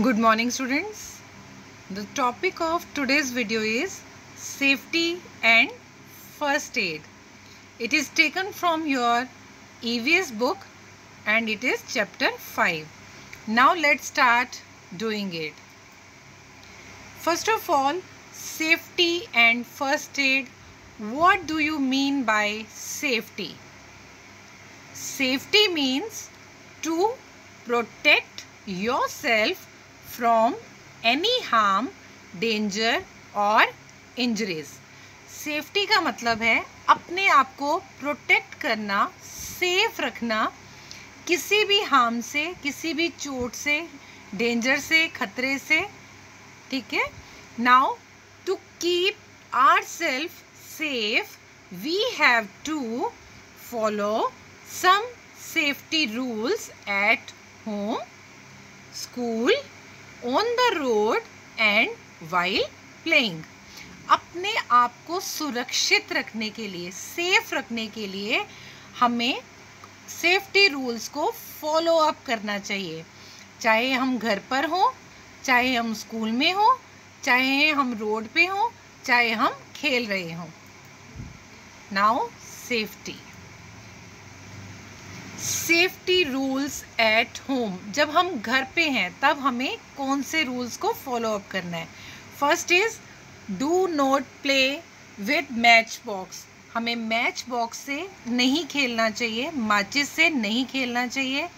Good morning, students. The topic of today's video is safety and first aid. It is taken from your EVS book and it is chapter 5. Now let's start doing it. First of all, safety and first aid. What do you mean by safety? Safety means to protect yourself from any harm, danger or injuries. Safety का मतलब है अपने आप को protect करना, safe रखना किसी भी हार्म से, किसी भी चोट से, डेंजर से, खतरे से. ठीक है. Now to keep ourself safe we have to follow some safety rules at home, school, on the road and while playing. अपने आप को सुरक्षित रखने के लिए, सेफ रखने के लिए हमें सेफ्टी रूल्स को फॉलो अप करना चाहिए. चाहे हम घर पर हो, चाहे हम स्कूल में हो, चाहे हम रोड पे हो, चाहे हम खेल रहे हो. Now safety. Safety rules at home. जब हम घर पे हैं तब हमें कौन से रूल्स को फॉलो अप करना है? First is do not play with match box. हमें मैच बॉक्स से नहीं खेलना चाहिए, माचिस से नहीं खेलना चाहिए.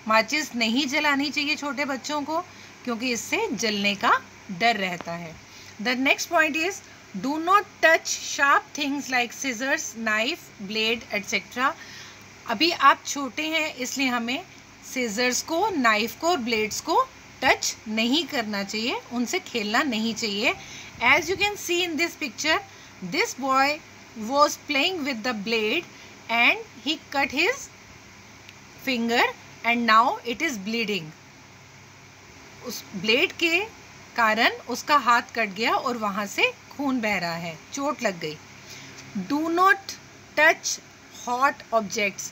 माचिस नहीं जलानी चाहिए छोटे बच्चों को, क्योंकि इससे जलने का डर रहता है. The next point is do not touch sharp things like scissors, knife, blade etcetera. अभी आप छोटे हैं इसलिए हमें सीजर्स को, नाइफ को और ब्लेड्स को टच नहीं करना चाहिए, उनसे खेलना नहीं चाहिए. As you can see in this picture, this boy was playing with the blade and he cut his finger and now it is bleeding. उस ब्लेड के कारण उसका हाथ कट गया और वहां से खून बह रहा है, चोट लग गई. Do not touch hot objects.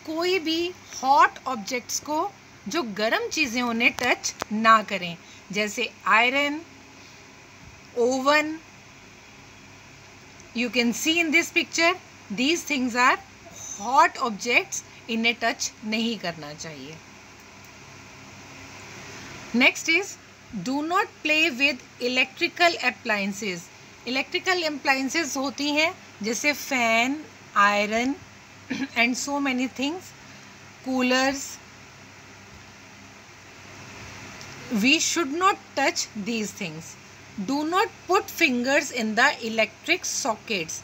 कोई भी हॉट ऑब्जेक्ट्स को, जो गर्म चीज़ें, उन्हें टच ना करें. जैसे iron, oven. You can see in this picture these things are hot objects. इन्हें टच नहीं करना चाहिए. Next is do not play with electrical appliances. Electrical appliances होती हैं जैसे fan, iron and so many things, coolers. We should not touch these things. Do not put fingers in the electric sockets.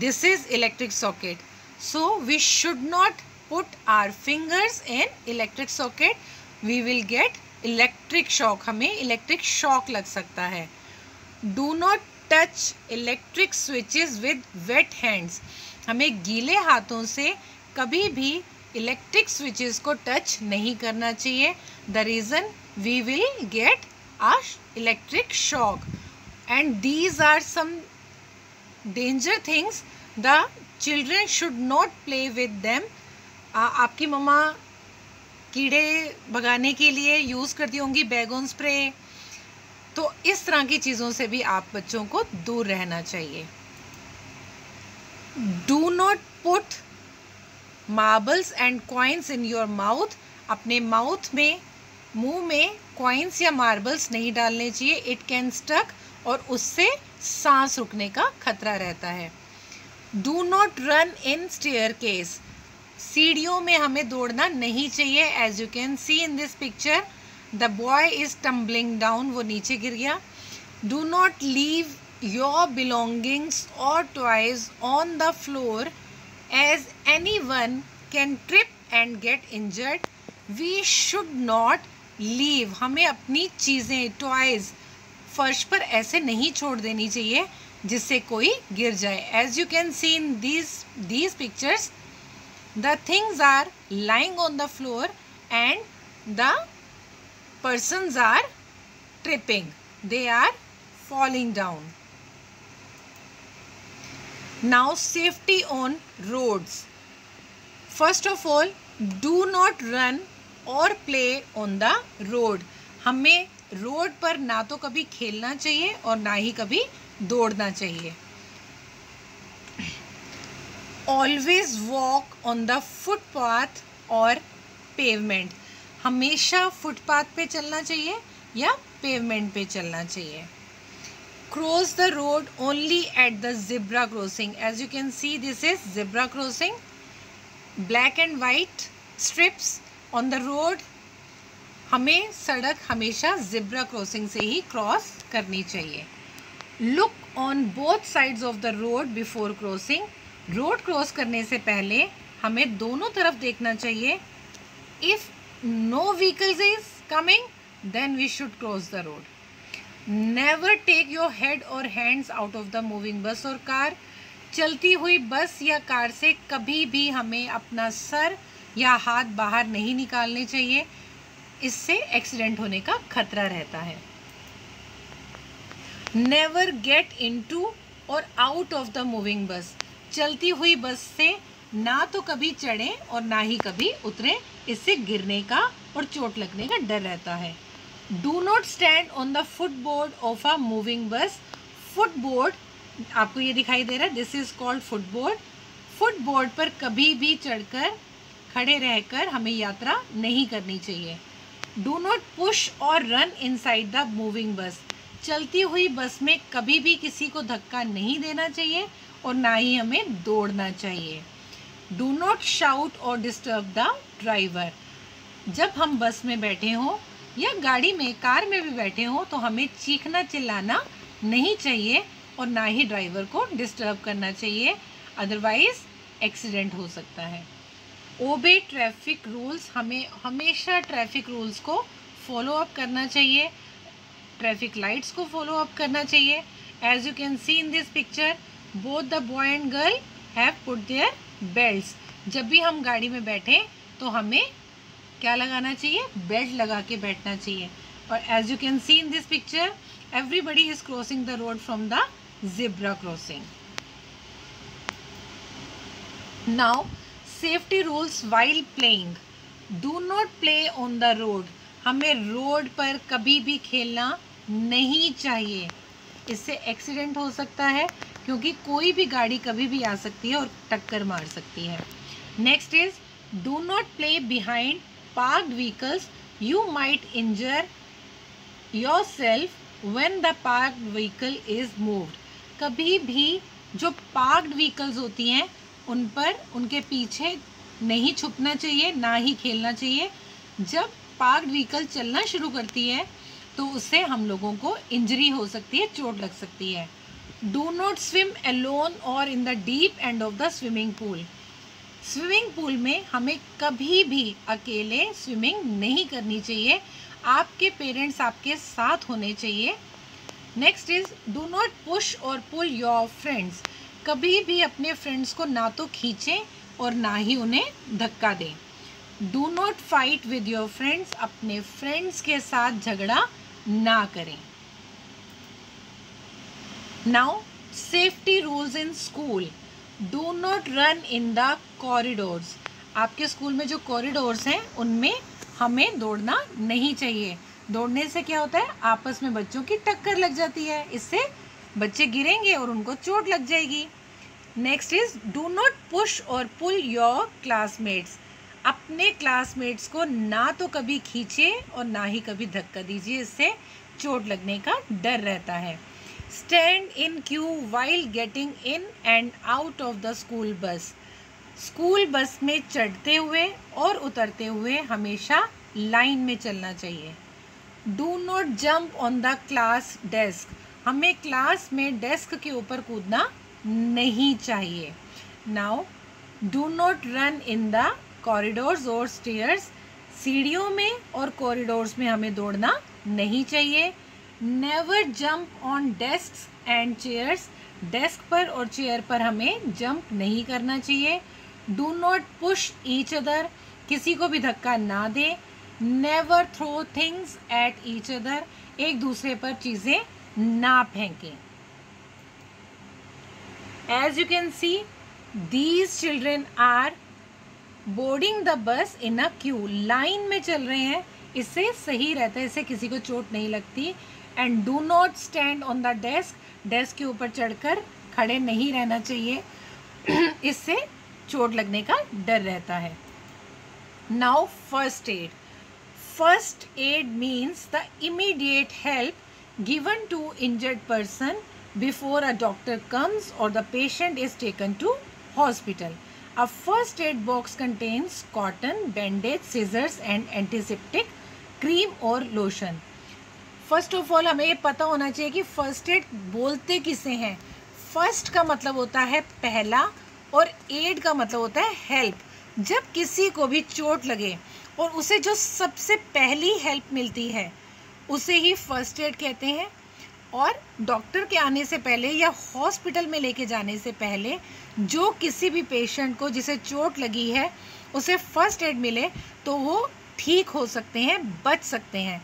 This is electric socket, so we should not put our fingers in electric socket. We will get electric shock. हमें electric shock लग सकता है. Do not touch electric switches with wet hands. हमें गीले हाथों से कभी भी इलेक्ट्रिक स्विचेस को टच नहीं करना चाहिए. The reason we will get a electric shock and these are some danger things. The children should not play with them. आपकी मम्मा कीड़े भगाने के लिए यूज़ करती होंगी बैगन स्प्रे, तो इस तरह की चीज़ों से भी आप बच्चों को दूर रहना चाहिए. Do not put marbles and coins in your mouth. अपने माउथ में, मुंह में कॉइन्स या मार्बल्स नहीं डालने चाहिए. इट कैन स्टक और उससे सांस रुकने का खतरा रहता है. Do not run in staircase. सीढ़ियों में हमें दौड़ना नहीं चाहिए. As you can see in this picture, the boy is tumbling down. वो नीचे गिर गया. Do not leave your belongings or toys on the floor, as anyone can trip and get injured. We should not leave. हमें अपनी चीज़ें, toys फर्श पर ऐसे नहीं छोड़ देनी चाहिए जिससे कोई गिर जाए. As you can see in these pictures, the things are lying on the floor and the persons are tripping. They are falling down. Now safety on roads. First of all, do not run और play on the road. हमें road पर ना तो कभी खेलना चाहिए और ना ही कभी दौड़ना चाहिए। Always walk on the footpath और पेवमेंट, हमेशा फुटपाथ पे चलना चाहिए या पेवमेंट पे चलना चाहिए। Cross the road only at the zebra crossing, as you can see this is zebra crossing, black and white strips on the road. हमें सड़क हमेशा ज़ेब्रा क्रॉसिंग से ही क्रॉस करनी चाहिए। Look on both sides of the road before crossing, road cross करने से पहले हमें दोनों तरफ देखना चाहिए। If no vehicles is coming then we should cross the road. Never take your head और hands out of the moving bus और कार, चलती हुई बस या कार से कभी भी हमें अपना सर या हाथ बाहर नहीं निकालने चाहिए, इससे एक्सीडेंट होने का खतरा रहता है। नेवर गेट इनटू और आउट ऑफ द मूविंग बस, चलती हुई बस से ना तो कभी चढ़ें और ना ही कभी उतरें, इससे गिरने का और चोट लगने का डर रहता है। Do not stand on the footboard of a moving बस, फुटबोर्ड आपको ये दिखाई दे रहा है, this is called footboard. Footboard पर कभी भी चढ़कर खड़े रहकर हमें यात्रा नहीं करनी चाहिए। डू नॉट पुश और रन इनसाइड द मूविंग बस, चलती हुई बस में कभी भी किसी को धक्का नहीं देना चाहिए और ना ही हमें दौड़ना चाहिए। डू नॉट शाउट और डिस्टर्ब द ड्राइवर, जब हम बस में बैठे हों या गाड़ी में कार में भी बैठे हों तो हमें चीखना चिल्लाना नहीं चाहिए और ना ही ड्राइवर को डिस्टर्ब करना चाहिए, अदरवाइज एक्सीडेंट हो सकता है। ओबे ट्रैफिक रूल्स, हमें हमेशा ट्रैफिक रूल्स को फॉलो अप करना चाहिए, ट्रैफिक लाइट्स को फॉलो अप करना चाहिए। As you can see in this picture both the boy and girl have put their belts, जब भी हम गाड़ी में बैठें तो हमें क्या लगाना चाहिए, बेल्ट लगा के बैठना चाहिए। और as you can see in this picture everybody is crossing the road from the zebra crossing. Now safety rules while playing, do not play on the road, हमें रोड पर कभी भी खेलना नहीं चाहिए, इससे एक्सीडेंट हो सकता है क्योंकि कोई भी गाड़ी कभी भी आ सकती है और टक्कर मार सकती है। Next is do not play behind parked vehicles, you might injure yourself when the parked vehicle is moved, कभी भी जो पार्क्ड व्हीकल्स होती हैं उन पर उनके पीछे नहीं छुपना चाहिए, ना ही खेलना चाहिए। जब पार्क्ड व्हीकल चलना शुरू करती है तो उससे हम लोगों को इंजरी हो सकती है, चोट लग सकती है। डू नॉट स्विम अलोन और in the deep end of the swimming pool, swimming pool में हमें कभी भी अकेले स्विमिंग नहीं करनी चाहिए, आपके पेरेंट्स आपके साथ होने चाहिए। Next is do not push और पुल योर फ्रेंड्स, कभी भी अपने फ्रेंड्स को ना तो खींचें और ना ही उन्हें धक्का दें। Do not fight with your friends, अपने फ्रेंड्स के साथ झगड़ा ना करें। Now safety rules in school, do not run in the corridors, आपके स्कूल में जो कॉरिडोर्स हैं उनमें हमें दौड़ना नहीं चाहिए, दौड़ने से क्या होता है आपस में बच्चों की टक्कर लग जाती है, इससे बच्चे गिरेंगे और उनको चोट लग जाएगी। Next is do not push और पुल योर क्लासमेट्स, अपने क्लासमेट्स को ना तो कभी खींचे और ना ही कभी धक्का दीजिए, इससे चोट लगने का डर रहता है। Stand in Q while getting in and out of the school bus, school bus में चढ़ते हुए और उतरते हुए हमेशा लाइन में चलना चाहिए। Do not jump on the class desk, हमें क्लास में डेस्क के ऊपर कूदना नहीं चाहिए। Now do not run in the corridors और स्टेयर्स, सीढ़ियों में और कॉरिडोर्स में हमें दौड़ना नहीं चाहिए। Never jump on desk and chairs, desk पर और चेयर पर हमें जंप नहीं करना चाहिए। Do not push each other, किसी को भी धक्का ना दें। Never throw things at each other, एक दूसरे पर चीज़ें ना फेंकें। As you can see, these children are boarding the bus in a queue, line में चल रहे हैं, इससे सही रहता है, इससे किसी को चोट नहीं लगती। And do not stand on the desk, desk के ऊपर चढ़कर खड़े नहीं रहना चाहिए, इससे चोट लगने का डर रहता है। Now first aid. First aid means the immediate help given to injured person before a doctor comes और the patient is taken to hospital. A first aid box contains cotton, bandage, scissors and antiseptic cream और lotion. First of all हमें ये पता होना चाहिए कि first aid बोलते किसे हैं। First का मतलब होता है पहला और aid का मतलब होता है help। जब किसी को भी चोट लगे और उसे जो सबसे पहली help मिलती है उसे ही first aid कहते हैं। और डॉक्टर के आने से पहले या हॉस्पिटल में लेके जाने से पहले जो किसी भी पेशेंट को जिसे चोट लगी है उसे फर्स्ट एड मिले तो वो ठीक हो सकते हैं, बच सकते हैं।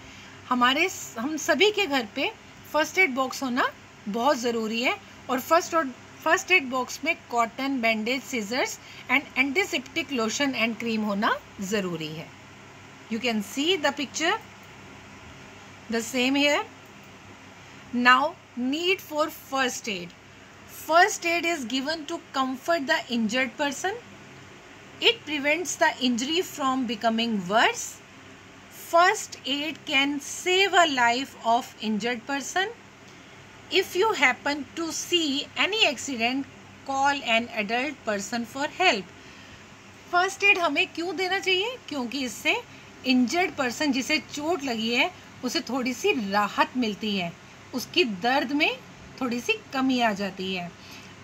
हम सभी के घर पे फर्स्ट एड बॉक्स होना बहुत ज़रूरी है। और फर्स्ट एड बॉक्स में cotton, bandage, scissors and antiseptic lotion and cream होना ज़रूरी है। You can see the picture, the same here. Now, need for first aid. First aid is given to comfort the injured person. It prevents the injury from becoming worse. First aid can save a life of injured person. If you happen to see any accident, call an adult person for help. First aid हमें क्यों देना चाहिए? क्योंकि इससे injured person जिसे चोट लगी है उसे थोड़ी सी राहत मिलती है, उसकी दर्द में थोड़ी सी कमी आ जाती है।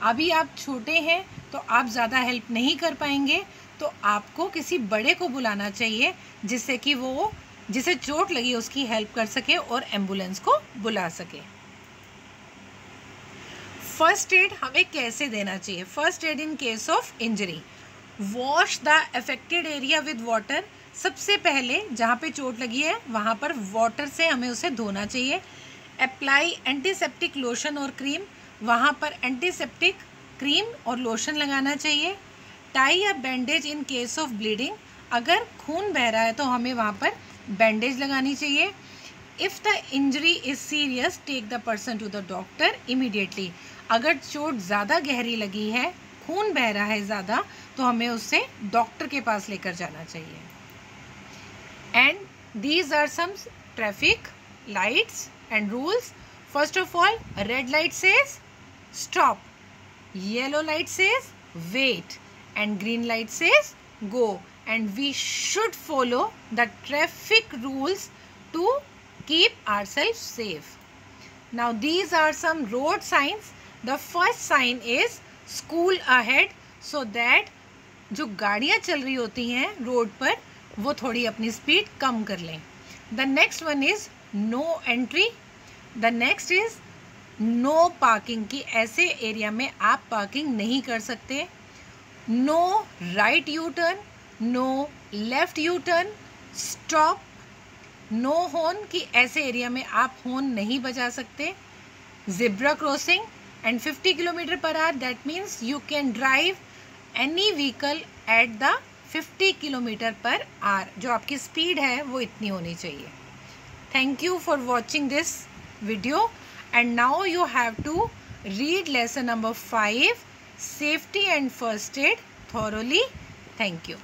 अभी आप छोटे हैं तो आप ज़्यादा हेल्प नहीं कर पाएंगे, तो आपको किसी बड़े को बुलाना चाहिए जिससे कि वो जिसे चोट लगी उसकी हेल्प कर सके और एम्बुलेंस को बुला सके। फर्स्ट एड हमें कैसे देना चाहिए? First aid in case of injury. Wash the affected area with water. सबसे पहले जहाँ पे चोट लगी है वहाँ पर वाटर से हमें उसे धोना चाहिए। अप्लाई एंटीसेप्टिक लोशन और क्रीम, वहाँ पर एंटीसेप्टिक क्रीम और लोशन लगाना चाहिए। Tie a bandage in case of bleeding. अगर खून बह रहा है तो हमें वहाँ पर बैंडेज लगानी चाहिए। If the injury is serious take the person to the doctor immediately. अगर चोट ज़्यादा गहरी लगी है, खून बह रहा है ज़्यादा, तो हमें उससे डॉक्टर के पास लेकर जाना चाहिए। And these are some traffic lights and rules. First of all, red light says stop, yellow light says wait, and green light says go. And we should follow the traffic rules to keep ourselves safe. Now these are some road signs. The first sign is school ahead, so that जो गाड़ियाँ चल रही होती हैं road पर वो थोड़ी अपनी स्पीड कम कर लें। The next one is no entry. The next is no parking, कि ऐसे एरिया में आप पार्किंग नहीं कर सकते। No right U turn, no left U turn, stop, no horn, कि ऐसे एरिया में आप हॉर्न नहीं बजा सकते। Zebra crossing and 50 kilometre per hour, that means you can drive any vehicle at the 50 kilometre per hour. जो आपकी speed है वो इतनी होनी चाहिए। Thank you for watching this video, and now you have to read lesson number 5, safety and first aid thoroughly. Thank you.